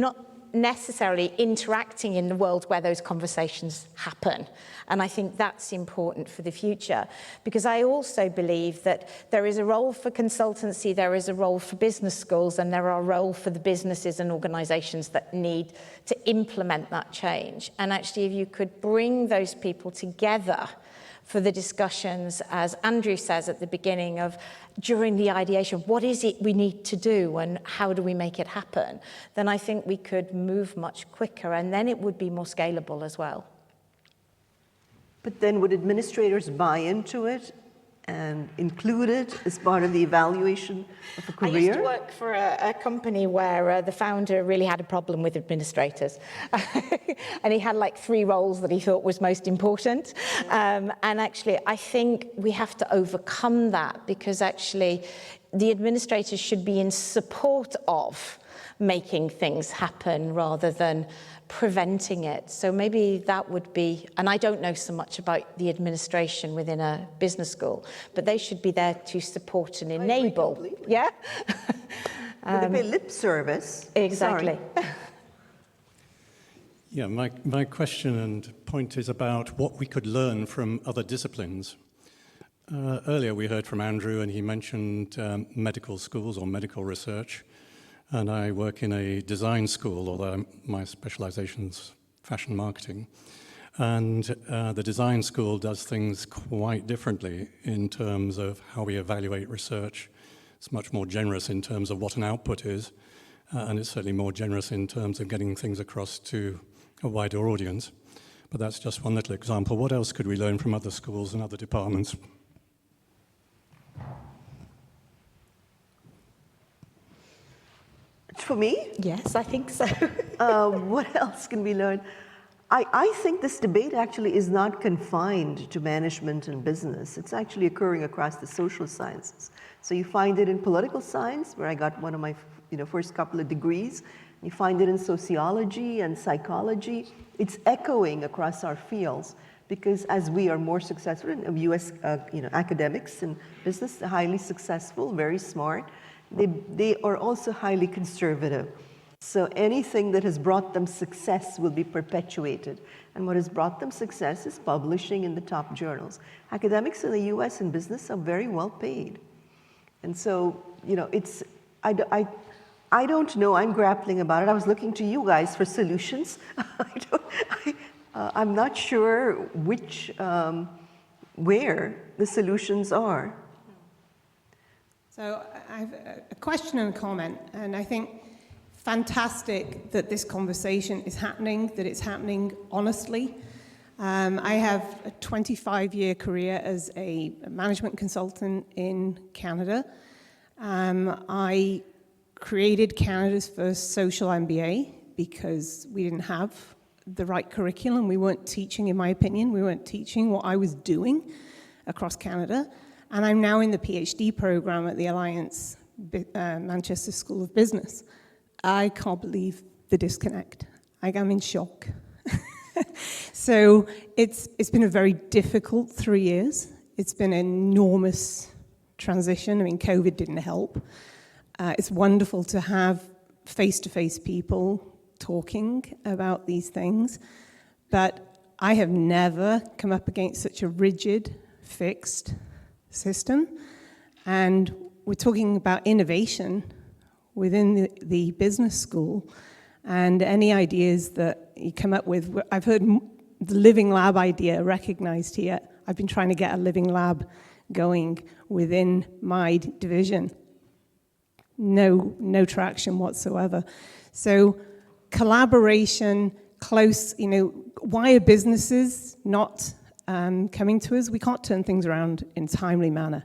not necessarily interacting in the world where those conversations happen. And I think that's important for the future, because I also believe that there is a role for consultancy, there is a role for business schools, and there are a role for the businesses and organizations that need to implement that change. And actually, if you could bring those people together for the discussions, as Andrew says at the beginning of, during the ideation, what is it we need to do and how do we make it happen? Then I think we could move much quicker, and then it would be more scalable as well. But then would administrators buy into it and include it as part of the evaluation of a career? I used to work for a company where the founder really had a problem with administrators. And he had like 3 roles that he thought was most important. And actually, I think we have to overcome that, because actually the administrators should be in support of making things happen rather than preventing it. So maybe that would be, and I don't know so much about the administration within a business school, but they should be there to support and enable. Yeah? They pay lip service. Exactly. Yeah, my question and point is about what we could learn from other disciplines. Earlier we heard from Andrew, and he mentioned medical schools or medical research. And I work in a design school, although my specialization's fashion marketing. And the design school does things quite differently in terms of how we evaluate research. It's much more generous in terms of what an output is, and it's certainly more generous in terms of getting things across to a wider audience. But that's just one little example. What else could we learn from other schools and other departments? For me? Yes, I think so. What else can we learn? I think this debate actually is not confined to management and business. It's actually occurring across the social sciences. So you find it in political science, where I got one of my first couple of degrees. You find it in sociology and psychology. It's echoing across our fields, because as we are more successful, and U.S. Academics and business, highly successful, very smart, they are also highly conservative. So anything that has brought them success will be perpetuated. And what has brought them success is publishing in the top journals. Academics in the US and business are very well paid. And so, you know, it's, I don't know, I'm grappling about it. I was looking to you guys for solutions. I'm not sure which, where the solutions are. So I have a question and a comment, and I think fantastic that this conversation is happening, that it's happening honestly. I have a 25-year career as a management consultant in Canada. I created Canada's first social MBA because we didn't have the right curriculum. We weren't teaching, in my opinion, we weren't teaching what I was doing across Canada. And I'm now in the PhD program at the Alliance Manchester School of Business. I can't believe the disconnect. I'm in shock. So it's been a very difficult 3 years. It's been an enormous transition. I mean, COVID didn't help. It's wonderful to have face-to-face people talking about these things, but I have never come up against such a rigid, fixed system. And we're talking about innovation within the business school, and any ideas that you come up with. I've heard the living lab idea recognized here. I've been trying to get a living lab going within my division. No traction whatsoever. So collaboration, close, you know, why are businesses not coming to us? We can't turn things around in a timely manner.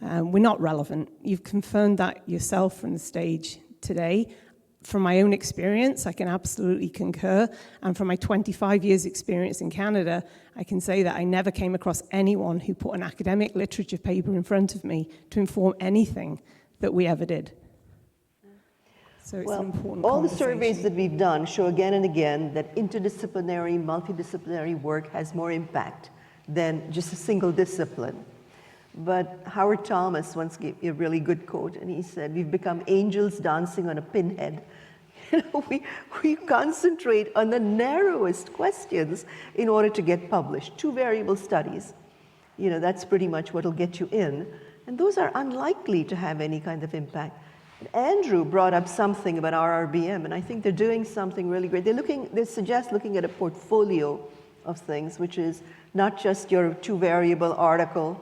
We're not relevant. You've confirmed that yourself from the stage today. From my own experience, I can absolutely concur. And from my 25 years experience in Canada, I can say that I never came across anyone who put an academic literature paper in front of me to inform anything that we ever did. So it's an important all the conversation. surveys that we've done show again and again that interdisciplinary, multidisciplinary work has more impact than just a single discipline. But Howard Thomas once gave me a really good quote, and he said, "We've become angels dancing on a pinhead." You know, we concentrate on the narrowest questions in order to get published. 2 variable studies, you know, that's pretty much what will get you in. And those are unlikely to have any kind of impact. Andrew brought up something about RRBM, and I think they're doing something really great. They suggest looking at a portfolio of things, which is not just your 2 variable article,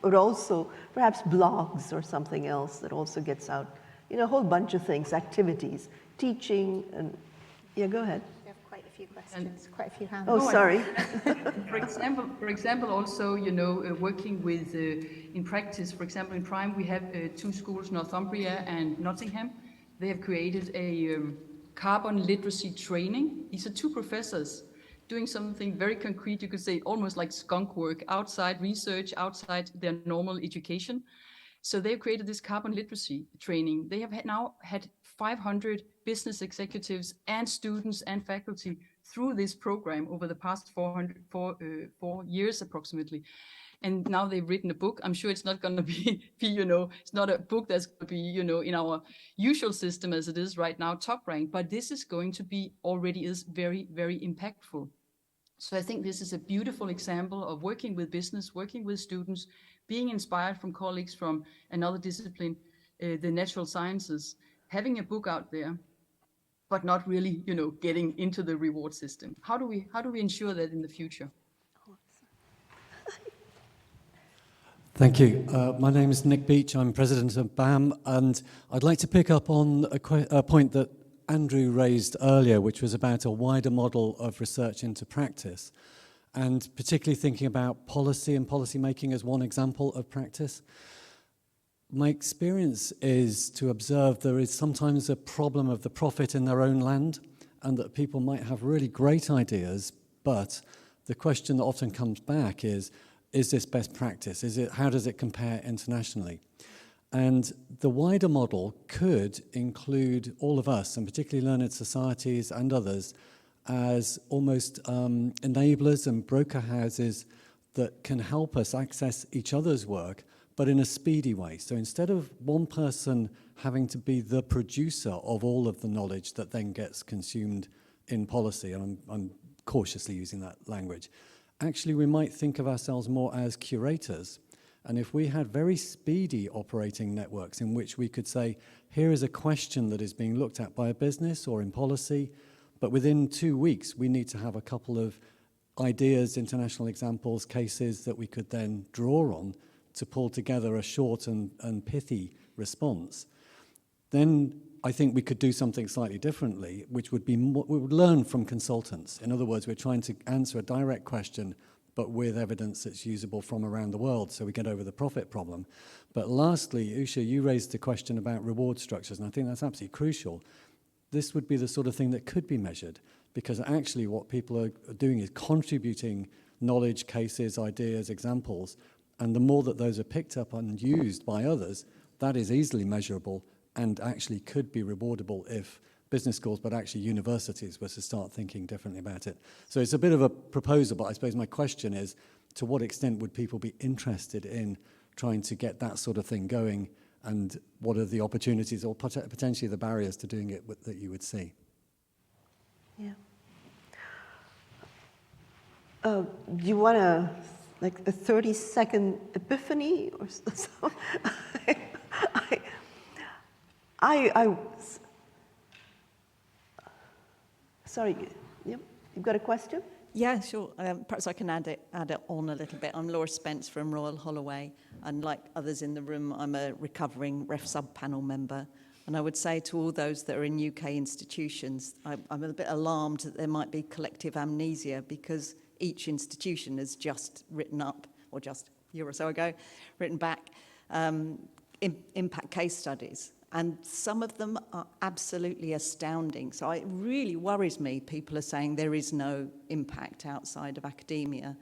but also perhaps blogs or something else that also gets out. You know, a whole bunch of things, activities, teaching, and yeah, go ahead. We have quite a few questions, quite a few hands. Oh, sorry. For example, also, you know, working with, in practice, for example, in Prime, we have 2 schools, Northumbria and Nottingham. They have created a carbon literacy training. These are 2 professors doing something very concrete, you could say almost like skunk work, outside research, outside their normal education. So they've created this carbon literacy training. They have now had 500 business executives and students and faculty through this program over the past 4 years approximately. And now they've written a book. I'm sure it's not going to be, you know, it's not a book that's going to be, you know, in our usual system as it is right now, top ranked, but this is going to be, already is very, very impactful. So I think this is a beautiful example of working with business, working with students, being inspired from colleagues from another discipline, the natural sciences, having a book out there, but not really, you know, getting into the reward system. How do we ensure that in the future? Thank you. My name is Nick Beach. I'm president of BAM, and I'd like to pick up on a point that Andrew raised earlier, which was about a wider model of research into practice, and particularly thinking about policy and policy making as one example of practice. My experience is to observe there is sometimes a problem of the prophet in their own land, and that people might have really great ideas, but the question that often comes back is this best practice? How does it compare internationally? And the wider model could include all of us, and particularly learned societies and others, as almost enablers and broker houses that can help us access each other's work, but in a speedy way. So instead of one person having to be the producer of all of the knowledge that then gets consumed in policy, and I'm cautiously using that language, actually we might think of ourselves more as curators. And if we had very speedy operating networks in which we could say, here is a question that is being looked at by a business or in policy, but within 2 weeks we need to have a couple of ideas, international examples, cases that we could then draw on to pull together a short and pithy response, then I think we could do something slightly differently, which would be we would learn from consultants. In other words, we're trying to answer a direct question, but with evidence that's usable from around the world, so we get over the profit problem. But lastly, Usha, you raised the question about reward structures, and I think that's absolutely crucial. This would be the sort of thing that could be measured, because actually what people are doing is contributing knowledge, cases, ideas, examples, and the more that those are picked up and used by others, that is easily measurable and actually could be rewardable if business schools, but actually universities, were to start thinking differently about it. So it's a bit of a proposal, but I suppose my question is, to what extent would people be interested in trying to get that sort of thing going, and what are the opportunities or potentially the barriers to doing it that you would see? Yeah. Do you want like a 30-second epiphany or something? Sorry, yep. You've got a question? Yeah, sure. Perhaps I can add it on a little bit. I'm Laura Spence from Royal Holloway, and like others in the room, I'm a recovering Ref Sub panel member. And I would say to all those that are in UK institutions, I'm a bit alarmed that there might be collective amnesia, because each institution has just written up, or just a year or so ago, written back impact case studies. And some of them are absolutely astounding. So it really worries me. People are saying there is no impact outside of academia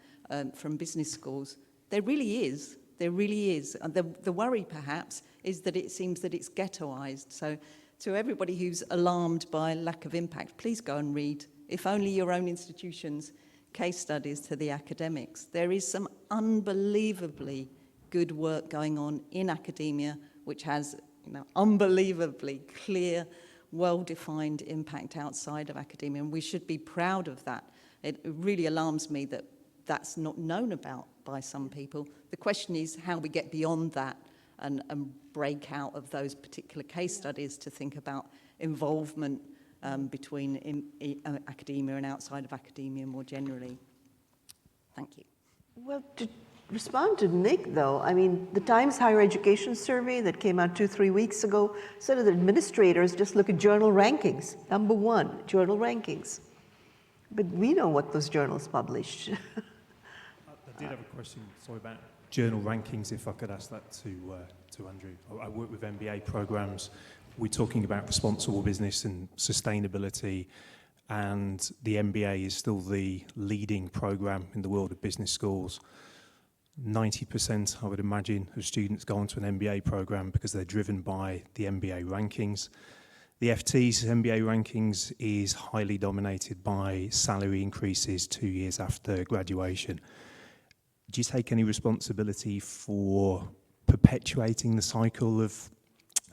from business schools. There really is. There really is. And the worry, perhaps, is that it seems that it's ghettoized. So to everybody who's alarmed by lack of impact, please go and read, if only your own institution's case studies to the academics. There is some unbelievably good work going on in academia, which has unbelievably clear, well-defined impact outside of academia, and we should be proud of that. It really alarms me that that's not known about by some people. The question is how we get beyond that and break out of those particular case studies to think about involvement between in academia and outside of academia more generally. Thank you. Well, to respond to Nick, though, I mean, the Times Higher Education Survey that came out 2-3 weeks ago said that administrators just look at journal rankings. Number one, journal rankings. But we know what those journals publish. I did have a question, sorry, about journal rankings, if I could ask that to Andrew. I work with MBA programs. We're talking about responsible business and sustainability, and the MBA is still the leading program in the world of business schools. 90%, I would imagine, of students go onto an MBA program because they're driven by the MBA rankings. The FT's MBA rankings is highly dominated by salary increases 2 years after graduation. Do you take any responsibility for perpetuating the cycle of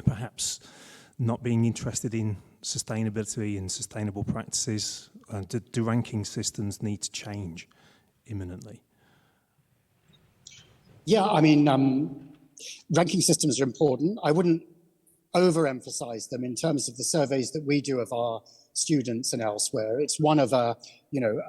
perhaps not being interested in sustainability and sustainable practices? Do ranking systems need to change imminently? Yeah, I mean, ranking systems are important. I wouldn't overemphasize them in terms of the surveys that we do of our students and elsewhere. It's one of a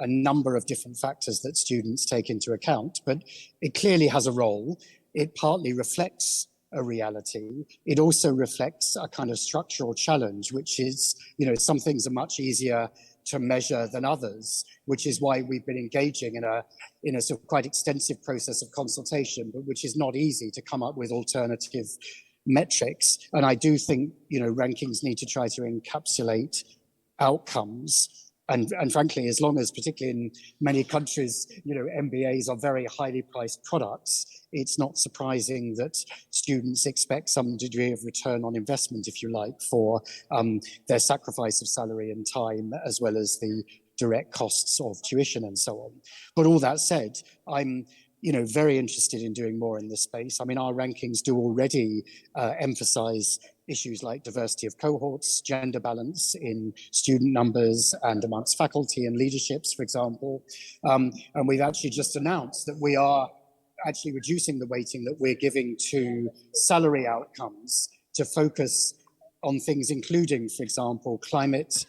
number of different factors that students take into account, but it clearly has a role. It partly reflects a reality. It also reflects a kind of structural challenge, which is, some things are much easier to measure than others, which is why we've been engaging in a sort of quite extensive process of consultation, but which is not easy to come up with alternative metrics. And I do think, rankings need to try to encapsulate outcomes. And frankly, as long as, particularly in many countries, MBAs are very highly priced products, it's not surprising that students expect some degree of return on investment, if you like, for their sacrifice of salary and time, as well as the direct costs of tuition and so on. But all that said, I'm very interested in doing more in this space. I mean, our rankings do already emphasize issues like diversity of cohorts, gender balance in student numbers and amongst faculty and leaderships, for example. And we've actually just announced that we are actually reducing the weighting that we're giving to salary outcomes to focus on things including, for example, climate,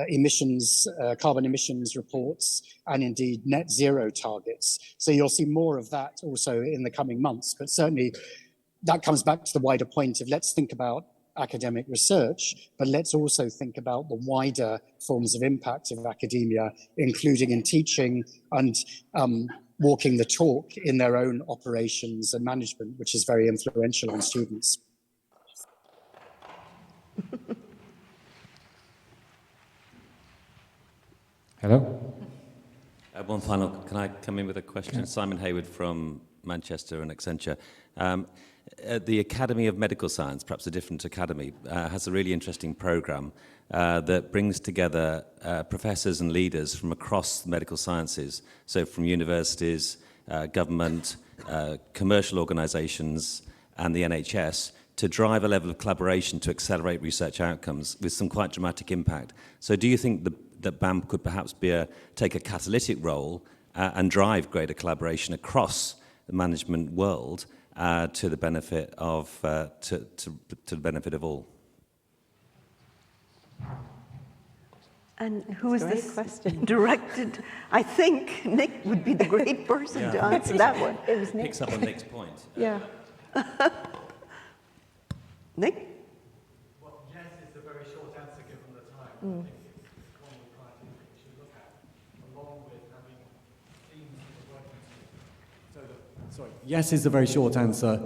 emissions, carbon emissions reports, and indeed net zero targets. So you'll see more of that also in the coming months, but certainly that comes back to the wider point of let's think about academic research, but let's also think about the wider forms of impact of academia, including in teaching and walking the talk in their own operations and management, which is very influential on students. Hello? One final, can I come in with a question? Yeah. Simon Hayward from Manchester and Accenture. The Academy of Medical Science, perhaps a different academy, has a really interesting program that brings together professors and leaders from across the medical sciences, so from universities, government, commercial organisations and the NHS, to drive a level of collaboration to accelerate research outcomes with some quite dramatic impact. So do you think that BAM could perhaps take a catalytic role and drive greater collaboration across the management world to the benefit of to the benefit of all? And who is this question directed? I think Nick would be the great person to answer that one. It was Nick. Picks up on Nick's point. Yeah. Nick? Well, yes is the very short answer given the time. I think it's one of the criteria we should look at, along with having themes that are working. Yes is the very short answer.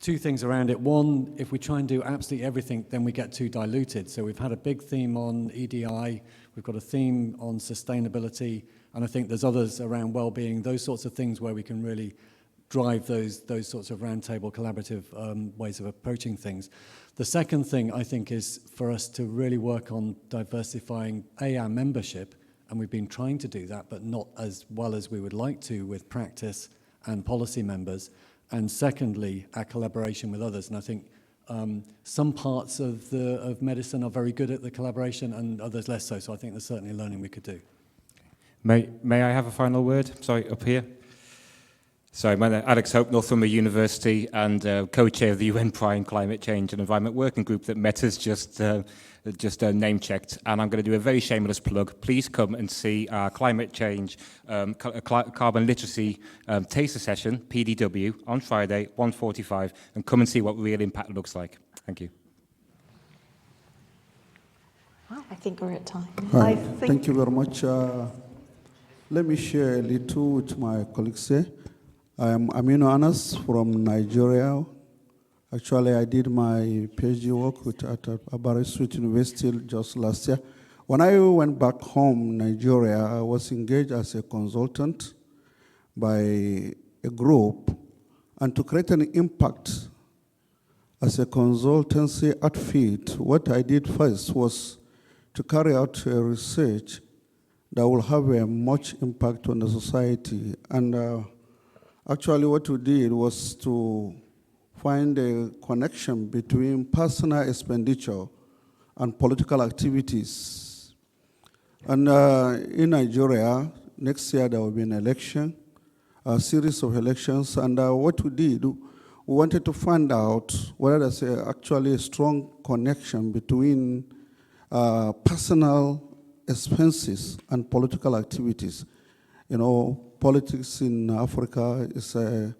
Two things around it. One, if we try and do absolutely everything, then we get too diluted. So we've had a big theme on EDI, we've got a theme on sustainability, and I think there's others around well-being, those sorts of things where we can really drive those sorts of roundtable collaborative ways of approaching things. The second thing, I think, is for us to really work on diversifying our membership, and we've been trying to do that, but not as well as we would like to with practice and policy members. And secondly, our collaboration with others. And I think some parts of medicine are very good at the collaboration and others less so. So I think there's certainly learning we could do. May I have a final word? Sorry, up here. Sorry, my name is Alex Hope, Northumberland University, and co-chair of the UN Prime Climate Change and Environment Working Group that Mette's just name-checked. And I'm going to do a very shameless plug. Please come and see our climate change, carbon literacy taster session, PDW, on Friday, 1:45, and come and see what real impact looks like. Thank you. Well, I think we're at time. Hi, thank you very much. Let me share a little with my colleagues here. I am Aminu Anas from Nigeria. Actually, I did my PhD work at Aberystwyth University just last year. When I went back home, Nigeria, I was engaged as a consultant by a group, and to create an impact as a consultancy outfit, what I did first was to carry out a research that will have a much impact on the society. And actually what we did was to find a connection between personal expenditure and political activities. And in Nigeria, next year there will be an election, a series of elections, and what we did, we wanted to find out whether there's actually a strong connection between personal expenses and political activities. You know, politics in Africa is a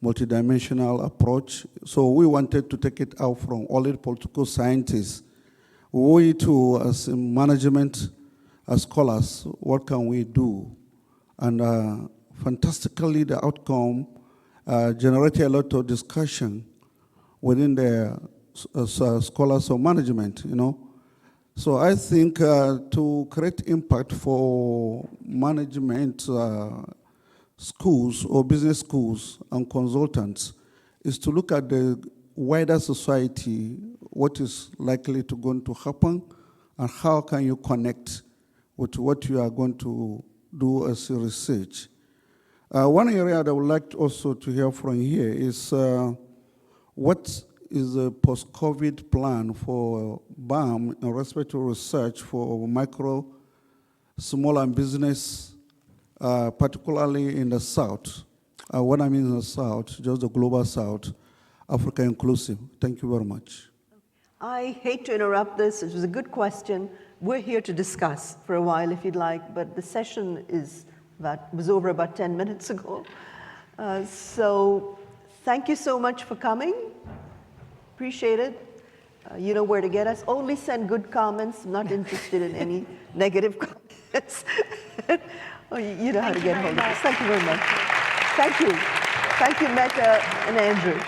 multidimensional approach. So we wanted to take it out from only political scientists. We too, as management, as scholars, what can we do? And fantastically, the outcome generated a lot of discussion within the scholars of management, you know. So I think to create impact for management schools or business schools and consultants is to look at the wider society, what is likely going to happen, and how can you connect with what you are going to do as research. One area that I would like also to hear from here is what is the post-COVID plan for BAM in respect to research for micro, small and business, particularly in the South. What I mean in the South, just the global South, Africa inclusive. Thank you very much. I hate to interrupt this. It was a good question. We're here to discuss for a while if you'd like, but the session was over about 10 minutes ago. So thank you so much for coming. Appreciate it. You know where to get us. Only send good comments. I'm not interested in any negative comments. Oh, you know how to get hold of us. Thank you very much. Thank you. Thank you, Mette and Andrew.